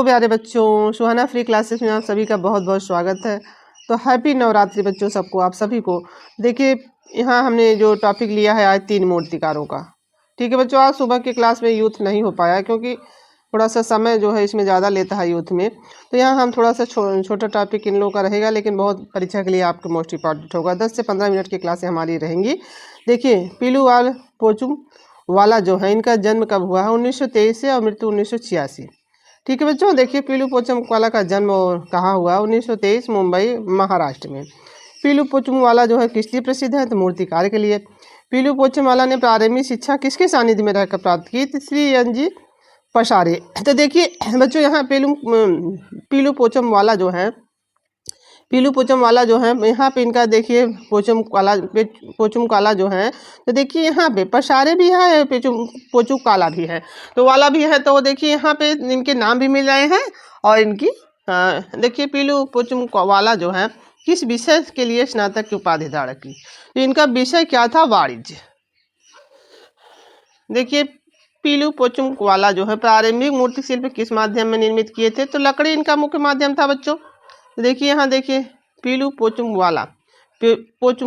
प्यारे बच्चों, सुहाना free classes में आप सभी का बहुत बहुत स्वागत है। तो हैप्पी नवरात्रि बच्चों सबको, आप सभी को। देखिए यहाँ हमने जो टॉपिक लिया है आज 3 मूर्तिकारों का। ठीक है बच्चों, आज सुबह की क्लास में यूथ नहीं हो पाया क्योंकि थोड़ा सा समय जो है इसमें ज़्यादा लेता है यूथ में। तो यहाँ हम थोड़ा सा छोटा टॉपिक इन लोगों का रहेगा, लेकिन बहुत परीक्षा के लिए आपको मोस्ट इंपॉर्टेंट होगा। 10 से 15 मिनट की क्लासें हमारी रहेंगी। देखिए पीलूवाल पोचुम वाला जो है, इनका जन्म कब हुआ है? 1923 से, और मृत्यु 1986। ठीक है बच्चों, देखिए पीलू पोचम वाला का जन्म कहाँ हुआ? 1923 मुंबई महाराष्ट्र में। पीलू पोचम वाला जो है किस लिए प्रसिद्ध है? तो मूर्तिकार के लिए। पीलू पोचम वाला ने प्रारंभिक शिक्षा किसके सानिध्य में रहकर प्राप्त की? श्री एन.जी. पशारे। तो देखिए बच्चों यहाँ पीलू पोचम वाला जो है, पीलू पोचम वाला जो है, यहाँ पे इनका देखिए पोचुम काला जो है, तो देखिए यहाँ पे पशारे भी है, पोचुम काला भी है, तो वाला भी है। तो देखिए यहाँ पे इनके नाम भी मिल रहे हैं। और इनकी देखिए पीलू पोचुम वाला जो है किस विषय के लिए स्नातक की उपाधि धारण की? तो इनका विषय क्या था? वाणिज्य। देखिए पीलू पोचुम वाला जो है प्रारंभिक मूर्ति शिल्प किस माध्यम में निर्मित किए थे? तो लकड़ी इनका मुख्य माध्यम था बच्चों। देखिए यहाँ देखिए पीलू पोचुम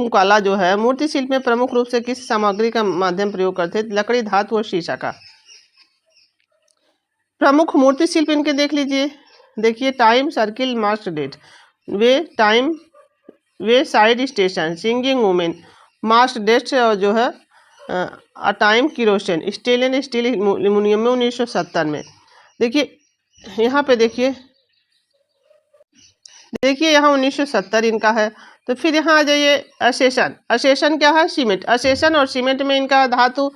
काला जो है मूर्ति शिल्प में प्रमुख रूप से किस सामग्री का माध्यम प्रयोग करते थे? लकड़ी, धातु और शीशा का। प्रमुख मूर्ति शिल्प इनके देख लीजिए। देखिए टाइम, सर्किल, मास्ट डेट, वे साइड स्टेशन, सिंगिंग वुमेन, मास्ट डेट, और जो है a time, kerosene, stainless steel aluminium में 1970 में। देखिए यहाँ पे देखिए यहाँ 1970 इनका है। तो फिर यहाँ आ जाइए असेशन क्या है? सीमेंट। असेशन और सीमेंट में इनका धातु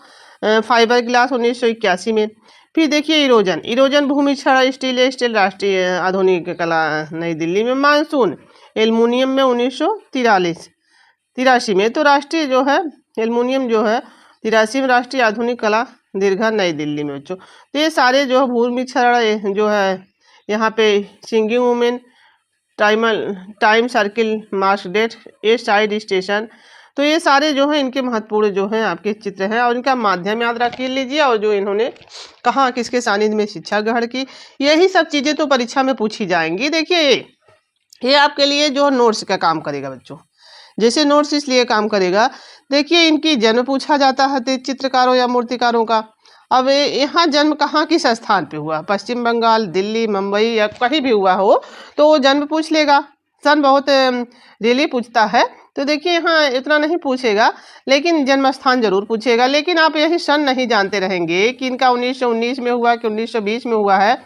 फाइबर ग्लास 1981 में। फिर देखिए इरोजन भूमि क्षरण स्टील राष्ट्रीय आधुनिक कला नई दिल्ली में। मानसून एल्युमिनियम में 1983 में। तो राष्ट्रीय जो है एल्युमिनियम जो है 83 में, राष्ट्रीय आधुनिक कला दीर्घा नई दिल्ली में बच्चों। तो ये सारे जो है भूमि क्षरण जो है यहाँ पे सिंगिंग वुमेन, टाइम, सर्किल, मास्ट डेट, ए साइड स्टेशन, तो ये सारे जो हैं इनके महत्वपूर्ण जो हैं आपके चित्र हैं। और इनका माध्यम याद रख लीजिए, और जो इन्होंने कहाँ किसके सानिध्य में शिक्षा ग्रहण की, यही सब चीज़ें तो परीक्षा में पूछी जाएंगी। देखिए ये आपके लिए जो नोट्स का काम करेगा बच्चों, जैसे नोट्स इसलिए काम करेगा। देखिए इनकी जन्म पूछा जाता है चित्रकारों या मूर्तिकारों का। अब यहाँ जन्म कहाँ किस स्थान पे हुआ? पश्चिम बंगाल, दिल्ली, मुंबई या कहीं भी हुआ हो तो वो जन्म पूछ लेगा। सन बहुत रियली पूछता है, तो देखिए यहाँ इतना नहीं पूछेगा, लेकिन जन्म स्थान जरूर पूछेगा। लेकिन आप यही सन नहीं जानते रहेंगे कि इनका 1919 में हुआ कि 1920 में हुआ है,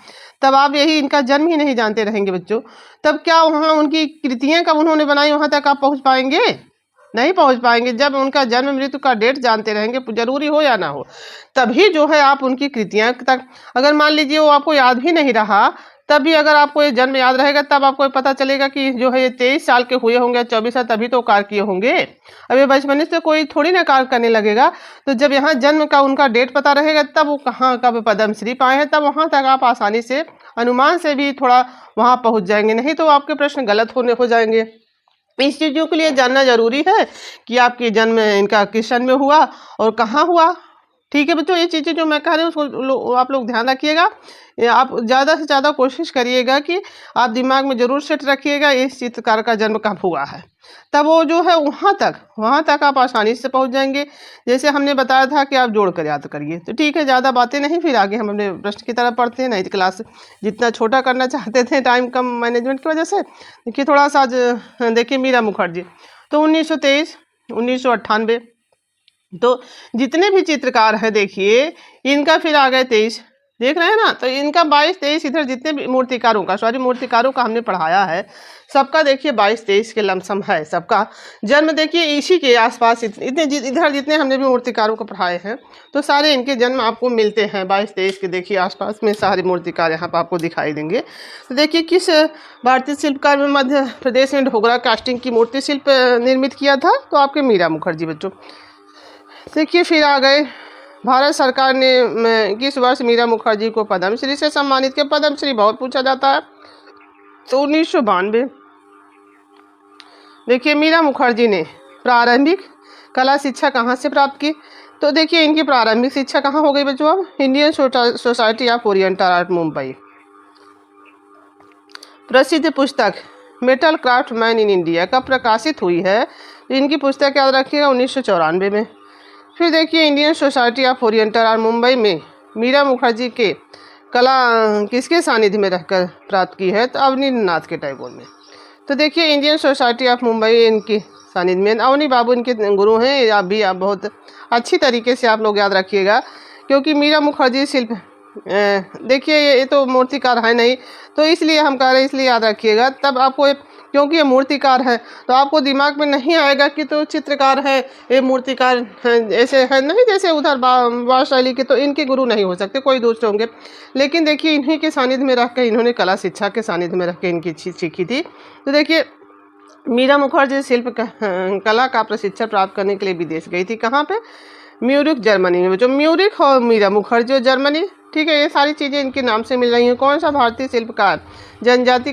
तब आप यही इनका जन्म ही नहीं जानते रहेंगे बच्चों। तब क्या वहाँ उनकी कृतियाँ कब उन्होंने बनाई, वहाँ तक आप पहुँच पाएंगे? नहीं पहुंच पाएंगे। जब उनका जन्म मृत्यु का डेट जानते रहेंगे, जरूरी हो या ना हो, तभी जो है आप उनकी कृतियां तक, अगर मान लीजिए वो आपको याद भी नहीं रहा, तब भी अगर आपको ये जन्म याद रहेगा, तब आपको पता चलेगा कि जो है ये 23 साल के हुए होंगे, 24 साल, तभी तो कार्य किए होंगे। अब ये बचपन से कोई थोड़ी ना कार्य करने लगेगा। तो जब यहाँ जन्म का उनका डेट पता रहेगा, तब वो कहाँ कब पद्मश्री पाए हैं, तब वहाँ तक आप आसानी से अनुमान से भी थोड़ा वहाँ पहुँच जाएंगे। नहीं तो आपके प्रश्न गलत हो जाएंगे। इस चीज़ों के लिए जानना जरूरी है कि आपके जन्म इनका किस सन में हुआ और कहाँ हुआ। ठीक है बच्चों, ये चीज़ें जो मैं कह रही हूँ उसको आप लोग ध्यान रखिएगा। आप ज़्यादा से ज़्यादा कोशिश करिएगा कि आप दिमाग में जरूर सेट रखिएगा इस चित्रकार का जन्म कब हुआ है, तब वो जो है वहाँ तक आप आसानी से पहुँच जाएंगे। जैसे हमने बताया था कि आप जोड़ कर याद करिए। तो ठीक है, ज़्यादा बातें नहीं, फिर आगे हम अपने प्रश्न की तरफ पढ़ते हैं। नहीं तो क्लास जितना छोटा करना चाहते थे टाइम कम मैनेजमेंट की वजह से। देखिए थोड़ा सा आज देखिए मीरा मुखर्जी, तो 1923, 1998, तो जितने भी चित्रकार हैं देखिए इनका फिर आ गए 23, देख रहे हैं ना। तो इनका 22, 23, इधर जितने भी मूर्तिकारों का हमने पढ़ाया है, सबका देखिए 22, 23 के लमसम है सबका जन्म। देखिए इसी के आसपास इधर जितने हमने भी मूर्तिकारों को पढ़ाए हैं, तो सारे इनके जन्म आपको मिलते हैं 22, 23 के। देखिए आसपास में सारे मूर्तिकार यहाँ पर आपको दिखाई देंगे। तो देखिए किस भारतीय शिल्पकार में मध्य प्रदेश में ढोगरा कास्टिंग की मूर्ति शिल्प निर्मित किया था? तो आपके मीरा मुखर्जी बच्चों। देखिए फिर आ गए भारत सरकार ने किस वर्ष मीरा मुखर्जी को पद्मश्री से सम्मानित किया? पद्मश्री बहुत पूछा जाता है, तो 1992। देखिए मीरा मुखर्जी ने प्रारंभिक कला शिक्षा कहाँ से प्राप्त की? तो देखिए इनकी प्रारंभिक शिक्षा कहाँ हो गई बच्चों? अब Indian society of oriental art Mumbai. प्रसिद्ध पुस्तक metal craft man in India कब प्रकाशित हुई है? तो इनकी पुस्तक याद रखिएगा 1994 में। फिर देखिए Indian society of oriental art Mumbai में मीरा मुखर्जी के कला किसके सानिध्य में रहकर प्राप्त की है? तो अवनीन्द्रनाथ के टैगोर में। तो देखिए इंडियन सोसाइटी ऑफ मुंबई इनकी सानिध्य में, अवनी बाबू इनके गुरु हैं। आप बहुत अच्छी तरीके से आप लोग याद रखिएगा, क्योंकि मीरा मुखर्जी शिल्प देखिए ये तो मूर्तिकार है नहीं, तो इसलिए हम कह रहे हैं, इसलिए याद रखिएगा। तब आपको क्योंकि ये मूर्तिकार है तो आपको दिमाग में नहीं आएगा कि तो चित्रकार है, ये मूर्तिकार है, ऐसे है नहीं जैसे उधर वार शैली के, तो इनके गुरु नहीं हो सकते, कोई दूसरे होंगे। लेकिन देखिए इन्हीं के सानिध्य में रख कर इन्होंने कला शिक्षा के सानिध्य में रख कर इनकी चीज़ सीखी थी। तो देखिए मीरा मुखर्जी शिल्प कला का प्रशिक्षण प्राप्त करने के लिए विदेश गई थी। कहाँ पे? म्यूरिक जर्मनी में। जो म्यूरिक और मीरा मुखर्जी जर्मनी, ठीक है, ये सारी चीज़ें इनके नाम से मिल रही हैं। कौन सा भारतीय शिल्पकार जनजाति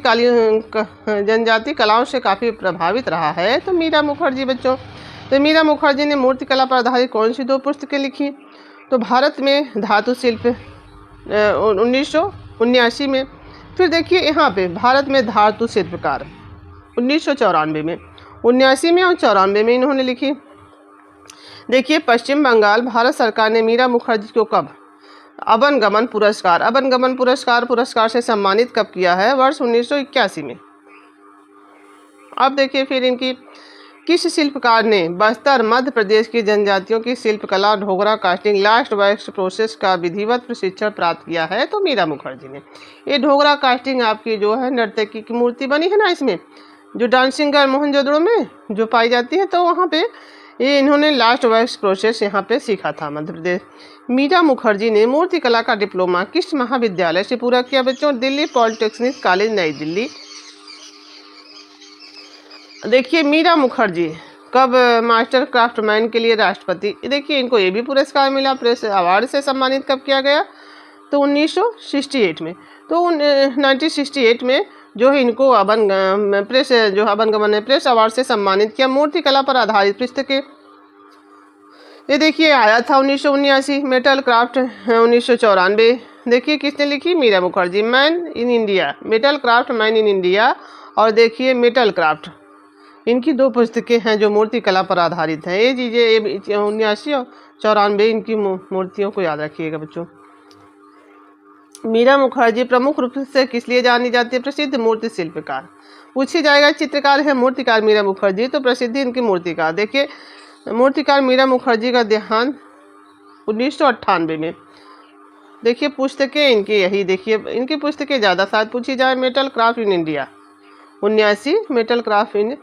कलाओं से काफ़ी प्रभावित रहा है? तो मीरा मुखर्जी बच्चों। तो मीरा मुखर्जी ने मूर्ति कला पर आधारित कौन सी 2 पुस्तकें लिखी? तो भारत में धातु शिल्प 1979 में। फिर देखिए यहाँ पे भारत में धातु शिल्पकार 1994 में, 79 में और 94 में इन्होंने लिखी। देखिए पश्चिम बंगाल भारत सरकार ने मीरा मुखर्जी को कब अवन गमन पुरस्कार से सम्मानित कब किया है? वर्ष 1981 में। अब देखिए फिर इनकी किस शिल्पकार ने बस्तर मध्य प्रदेश की जनजातियों की शिल्पकला ढोगरा कास्टिंग लास्ट वैक्स प्रोसेस का विधिवत प्रशिक्षण प्राप्त किया है? तो मीरा मुखर्जी ने। ये ढोगरा कास्टिंग आपकी जो है नर्तकी की मूर्ति बनी है ना, इसमें जो डांसिंग गर्ल मोहनजोदड़ो में जो पाई जाती है, तो वहाँ पे ये इन्होंने लास्ट वैक्स प्रोसेस यहाँ पे सीखा था मध्य प्रदेश। मीरा मुखर्जी ने मूर्ति कला का डिप्लोमा किस महाविद्यालय से पूरा किया बच्चों? दिल्ली पॉलिटेक्निक कॉलेज नई दिल्ली। देखिए मीरा मुखर्जी कब मास्टर क्राफ्टमैन के लिए राष्ट्रपति, देखिए इनको ये भी पुरस्कार मिला, प्रेस अवार्ड से सम्मानित कब किया गया? तो 1968 में। तो 1968 में जो है इनको अवन गमन प्रेस अवार्ड से सम्मानित किया। मूर्ति कला पर आधारित पुस्तकें ये देखिए आया था 1979, मेटल क्राफ्ट 1994। देखिए किसने लिखी? Meera Mukherjee. Man in India, metal craft man in India, और देखिए मेटल क्राफ्ट, इनकी 2 पुस्तकें हैं जो मूर्ति कला पर आधारित हैं। ये चीज़ें 79 और 94 इनकी मूर्तियों को याद रखिएगा बच्चों। मीरा मुखर्जी प्रमुख रूप से किस लिए जानी जाती है? प्रसिद्ध मूर्ति शिल्पकार। पूछी जाएगा चित्रकार है मूर्तिकार मीरा मुखर्जी, तो प्रसिद्धि इनकी मूर्तिकार। देखिए मूर्तिकार मीरा मुखर्जी का देहांत 1998 में। देखिए पुस्तकें इनकी यही, देखिए इनकी पुस्तकें ज़्यादा शायद पूछी जाए। Metal craft in India 79, metal craft in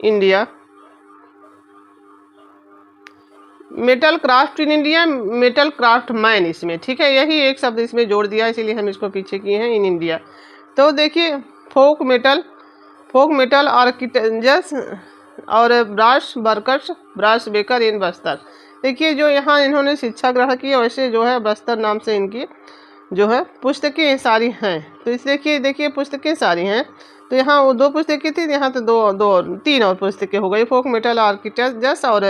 India, metal craft in India, metal craft man इसमें, ठीक है, यही एक शब्द इसमें जोड़ दिया इसलिए हम इसको पीछे किए हैं इन इंडिया। तो देखिए फोक मेटल आर्किटेक्चर्स और ब्रास बेकर इन बस्तर। देखिए जो यहाँ इन्होंने शिक्षा ग्रहण की, वैसे जो है बस्तर नाम से इनकी जो है पुस्तकें सारी हैं। तो इस देखिए पुस्तकें सारी हैं। तो यहाँ वो 2 पुस्तकें थी, यहाँ तो 3 और पुस्तकें हो गई, फोक मेटल आर्किटेक्चर्स और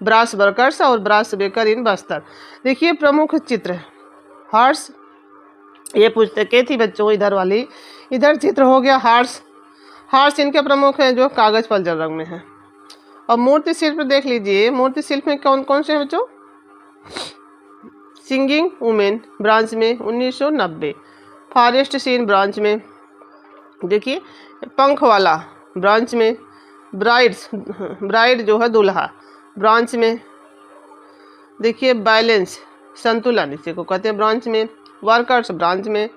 ब्रास वर्कर्स और ब्रास बेकर इन बस्तर। देखिए प्रमुख चित्र हार्स, ये पुस्तकें थी बच्चों इधर वाली, इधर चित्र हो गया हार्स इनके प्रमुख हैं जो कागज पर जल रंग में है। और मूर्ति शिल्प देख लीजिए, मूर्ति शिल्प में कौन कौन से हैं बच्चों? सिंगिंग वुमेन ब्रांच में 1990, फॉरेस्ट सीन ब्रांच में, देखिए पंख वाला ब्रांच में, ब्राइड जो है दुल्हा ब्रांच में, देखिए बैलेंस संतुलन इसी को कहते हैं ब्रांच में, वर्कर्स ब्रांच में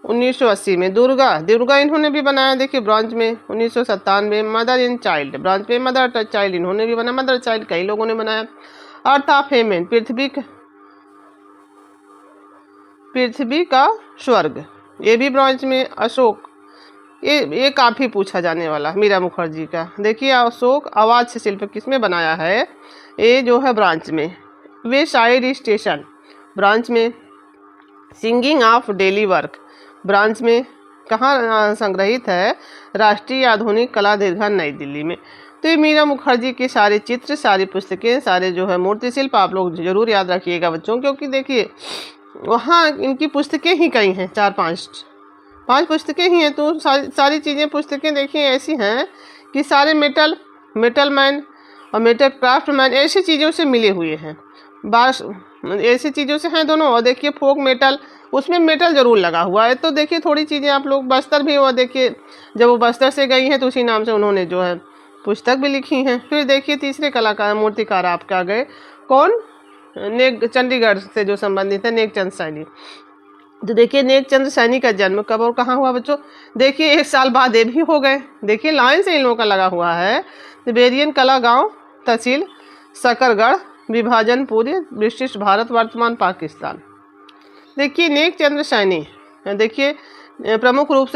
1980 में, दुर्गा इन्होंने भी बनाया देखिए ब्रांच में 1997, मदर इन चाइल्ड ब्रांच में, मदर चाइल्ड इन्होंने भी बनाया, मदर चाइल्ड कई लोगों ने बनाया। अर्थ ऑफ हेमेन पृथ्वी का स्वर्ग, ये भी ब्रांच में। अशोक, ये काफ़ी पूछा जाने वाला मीरा मुखर्जी का। देखिए अशोक आवाज से शिल्प किसमें बनाया है? ये जो है ब्रांच में। वे साइड स्टेशन ब्रांच में, singing of daily work branch में। कहाँ संग्रहित है? राष्ट्रीय आधुनिक कला दीर्घा नई दिल्ली में। तो ये मीरा मुखर्जी के सारे चित्र, सारी पुस्तकें, सारे जो है मूर्ति शिल्प आप लोग जरूर याद रखिएगा बच्चों, क्योंकि देखिए वहाँ इनकी पुस्तकें ही कई हैं, 4-5 5 पुस्तकें ही हैं, तो सारी चीज़ें पुस्तकें देखिए ऐसी हैं कि सारे मेटल मैन और मेटल क्राफ्ट मैन ऐसी चीज़ों से मिले हुए हैं, बास ऐसी चीज़ों से हैं दोनों। और देखिए फोक मेटल, उसमें मेटल ज़रूर लगा हुआ है। तो देखिए थोड़ी चीज़ें आप लोग, बस्तर भी हुआ, देखिए जब वो बस्तर से गई हैं तो उसी नाम से उन्होंने जो है पुस्तक भी लिखी हैं। फिर देखिए तीसरे कलाकार मूर्तिकार आपके आ गए, कौन? चंडीगढ़ से जो संबंधित है, नेकचंद सैनी। तो देखिए नेकचंद सैनी का जन्म कब और कहाँ हुआ बच्चों? देखिए 1 साल बाद ये भी हो गए। देखिए लाइन से इन लोगों का लगा हुआ है। बेरियन कला गांव, तहसील सकरगढ़, विभाजन पूर्व, ब्रिटिश भारत, वर्तमान पाकिस्तान। देखिए नेकचंद सैनी देखिए प्रमुख रूप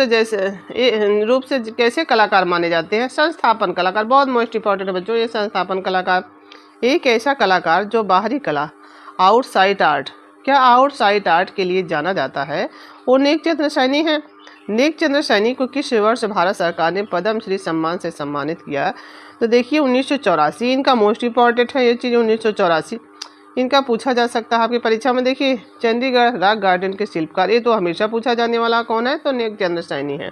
से कैसे कलाकार माने जाते हैं? संस्थापन कलाकार, बहुत मोस्ट इंपॉर्टेंट है बच्चों ये संस्थापन कलाकार। एक ऐसा कलाकार जो बाहरी कला, आउटसाइड आर्ट, क्या आउटसाइड आर्ट के लिए जाना जाता है, वो नेकचंद सैनी है। नेकचंद सैनी को किस वर्ष भारत सरकार ने पद्मश्री सम्मान से सम्मानित किया? तो देखिए 1984, इनका मोस्ट इंपॉर्टेंट है ये चीज़, 1984 इनका पूछा जा सकता है आपकी परीक्षा में। देखिए चंडीगढ़ रॉक गार्डन के शिल्पकार, ये तो हमेशा पूछा जाने वाला कौन है? तो नेकचंद सैनी है।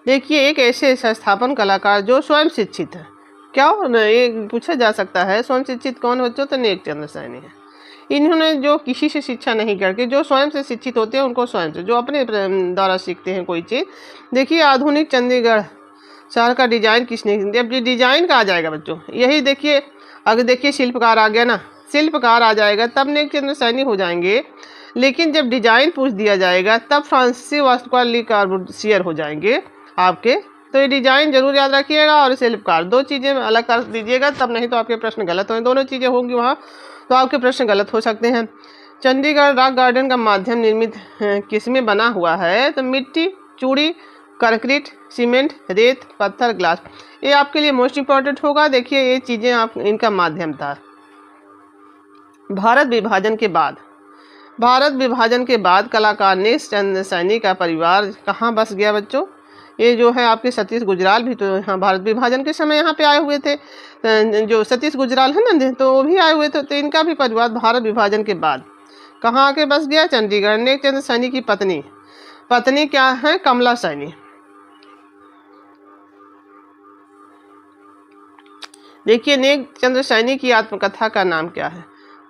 देखिए एक ऐसे संस्थापन कलाकार जो स्वयं शिक्षित है, क्या ये पूछा जा सकता है स्वयं शिक्षित कौन बच्चों? तो नेकचंद सैनी है। इन्होंने जो किसी से शिक्षा नहीं करके, जो स्वयं से शिक्षित होते हैं उनको स्वयं से, जो अपने द्वारा सीखते हैं कोई चीज़। देखिए आधुनिक चंडीगढ़ शहर का डिजाइन किसने? अब ये डिजाइन का आ जाएगा बच्चों, यही देखिए अगर देखिए शिल्पकार आ गया ना, शिल्पकार आ जाएगा तब नेकचंद सैनी हो जाएंगे। लेकिन जब डिजाइन पूछ दिया जाएगा तब फ्रांसीसी वास्तुकार ली कार्बूसियर हो जाएंगे आपके। तो ये डिजाइन जरूर याद रखिएगा और शिल्पकार, दो चीज़ें अलग कर दीजिएगा, तब नहीं तो आपके प्रश्न गलत होंगे। दोनों चीज़ें होंगी वहाँ तो आपके प्रश्न गलत हो सकते हैं। चंडीगढ़ रॉक गार्डन का माध्यम निर्मित किसमें बना हुआ है? तो मिट्टी, चूड़ी, कंक्रीट, सीमेंट, रेत, पत्थर, ग्लास। ये आपके लिए मोस्ट इंपॉर्टेंट होगा। देखिए ये चीज़ें आप, इनका माध्यम था। भारत विभाजन के बाद कलाकार नेकचंद सैनी का परिवार कहाँ बस गया बच्चों? ये जो है आपके सतीश गुजराल भी तो यहाँ भारत विभाजन के समय यहाँ पे आए हुए थे। जो सतीश गुजराल है ना, तो वो भी आए हुए थे। तो इनका भी परिवार भारत विभाजन के बाद कहाँ आके बस गया? चंडीगढ़। नेकचंद सैनी की पत्नी क्या है? कमला सैनी। देखिए नेकचंद सैनी की आत्मकथा का नाम क्या है?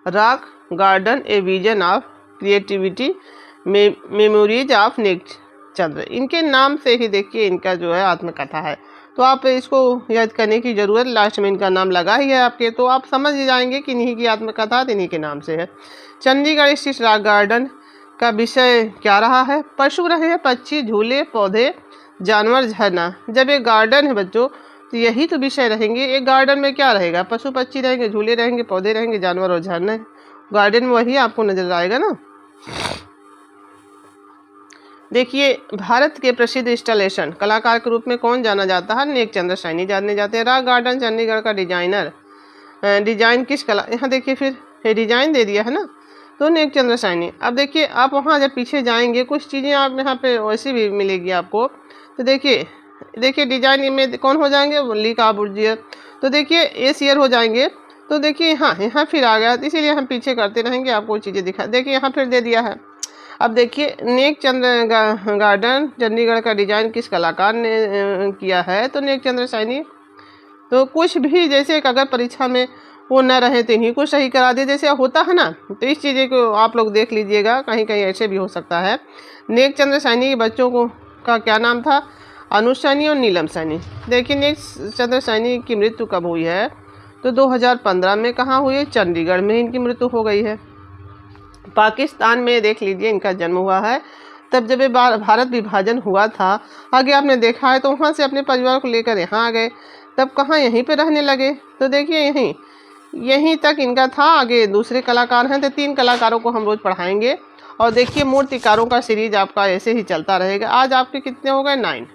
Rock garden a vision of creativity, memories of Nek Chand. इनके नाम से ही देखिए इनका जो है आत्मकथा है। तो आप इसको याद करने की जरूरत, लास्ट में इनका नाम लगा ही है आपके, तो आप समझ जाएंगे कि इन्हीं की आत्मकथा इन्हीं के नाम से है। चंडीगढ़ स्थित रॉक गार्डन का विषय क्या रहा है? पशु रहे हैं, पक्षी, झूले, पौधे, जानवर, झरना। जब एक गार्डन है बच्चों तो यही तो विषय रहेंगे। एक गार्डन में क्या रहेगा? पशु पक्षी रहेंगे, झूले रहेंगे, पौधे रहेंगे, जानवर और झरने। गार्डन में वही आपको नजर आएगा ना। देखिए भारत के प्रसिद्ध इंस्टॉलेशन कलाकार के रूप में कौन जाना जाता है? नेकचंद सैनी जाने जाते हैं। रॉक गार्डन चंडीगढ़ का डिजाइन किस कला, यहाँ देखिए फिर डिजाइन दे दिया है ना, तो नेकचंद सैनी। अब देखिए आप वहाँ जब पीछे जाएंगे कुछ चीज़ें आप यहाँ पे वैसी भी मिलेगी आपको। तो देखिए डिजाइन में कौन हो जाएंगे? ली कार्बूसियर। तो देखिए एशियर हो जाएंगे। तो देखिए यहाँ फिर आ गया, तो इसीलिए हम पीछे करते रहेंगे, आपको चीज़ें दिखा। देखिए यहाँ फिर दे दिया है। अब देखिए नेकचंद गार्डन चंडीगढ़ का डिजाइन किस कलाकार ने किया है? तो नेकचंद सैनी। तो कुछ भी जैसे अगर परीक्षा में वो न रहे तो इन्हीं को सही करा दे, जैसे होता है ना। तो इस चीज़ें को आप लोग देख लीजिएगा, कहीं कहीं ऐसे भी हो सकता है। नेकचंद सैनी के बच्चों का क्या नाम था? अनुज सैनी और नीलम सैनी। देखिए नेकचंद सैनी की मृत्यु कब हुई है? तो 2015 में। कहाँ हुई है? चंडीगढ़ में इनकी मृत्यु हो गई है। पाकिस्तान में देख लीजिए इनका जन्म हुआ है। तब जब ये भारत विभाजन हुआ था, आगे आपने देखा है, तो वहाँ से अपने परिवार को लेकर यहाँ आ गए। तब कहाँ? यहीं पे रहने लगे। तो देखिए यहीं तक इनका था। आगे दूसरे कलाकार हैं, तो 3 कलाकारों को हम रोज़ पढ़ाएंगे। और देखिए मूर्तिकारों का सीरीज आपका ऐसे ही चलता रहेगा। आज आपके कितने हो गए? 9।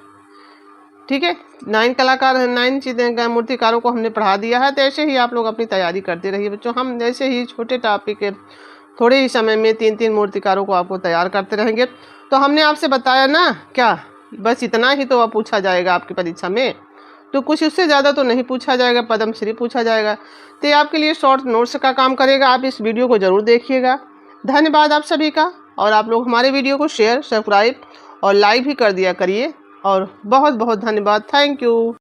ठीक है, 9 कलाकार, 9 चीज़ें मूर्तिकारों को हमने पढ़ा दिया है। तो ऐसे ही आप लोग अपनी तैयारी करते रहिए बच्चों। हम ऐसे ही छोटे टॉपिक थोड़े ही समय में 3-3 मूर्तिकारों को आपको तैयार करते रहेंगे। तो हमने आपसे बताया ना, क्या बस इतना ही तो पूछा जाएगा आपकी परीक्षा में? तो कुछ उससे ज़्यादा तो नहीं पूछा जाएगा, पद्मश्री पूछा जाएगा। तो ये आपके लिए शॉर्ट नोट्स का काम करेगा। आप इस वीडियो को ज़रूर देखिएगा। धन्यवाद आप सभी का। और आप लोग हमारे वीडियो को शेयर, सब्सक्राइब और लाइक भी कर दिया करिए। और बहुत बहुत धन्यवाद। Thank you.